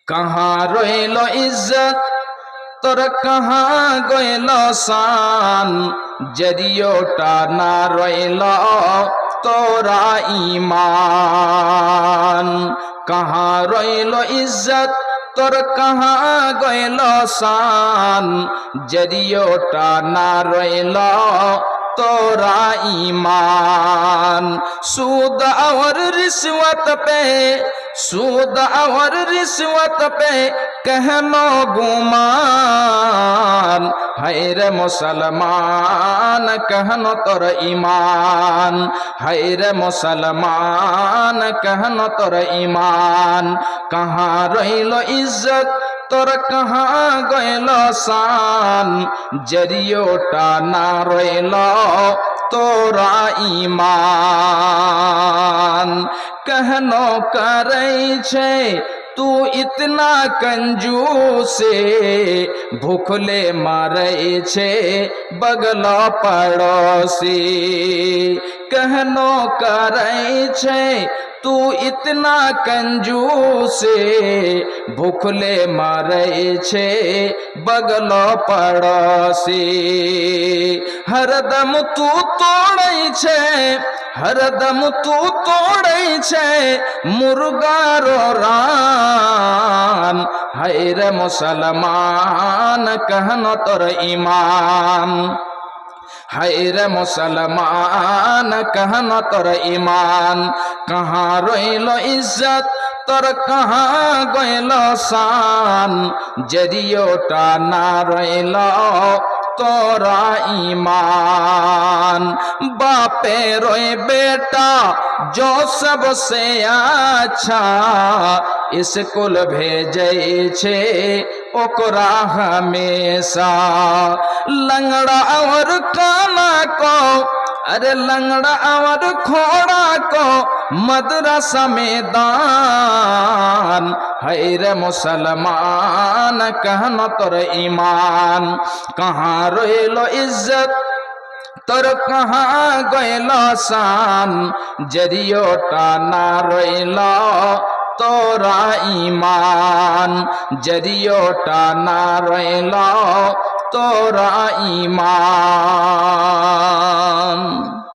कहाँ रोइलो इज्जत তোর कहाँ গইল শান জরিওটা না রইল তোরা ঈমান कहाँ রইল ইজ্জত তোর कहाँ গইল শান জরিওটা না রইল তোরা ईमान सूद और रिश्वत पे सूद और रिश्वत पे कहनो गुमान है रे मुसलमान कहनो तोर ईमान है रे मुसलमान कहनो तोर ईमान कहाँ रहिलो इज्जत তোর कहाँ গইল শান জরিওটা না রইল তোরা ईमान कहनो करै छे तू इतना कंजूसे भूखले मारे छे बगला पड़ोसी कहनो करै छे तू इतना कंजूसे भूखले मारे छे बगलो पड़ोसी हरदम तू तोड़ै छे हरदम तू तोड़ै छे मुर्गारो रान है रे मुसलमान कहनो तोर ईमान है रे मुसलमान कहनो तोर ईमान कहाँ रोइलो इज्जत তোর कहाँ গইল শান জরিওটা না রইল তোরা ईमान बापे रोए बेटा जो सबसे अच्छा स्कूल भेजे छे ओकरा हमेशा लंगड़ा और काना को अरे लंगड़ा और खोड़ा को मदरसा में दान है रे मुसलमान कहनो तोर ईमान कहाँ रोइलो इज्जत তোর कहाँ গইল শান জরিওটা না রইল তোরা ईमान জরিওটা না রইল তোরা ईमान।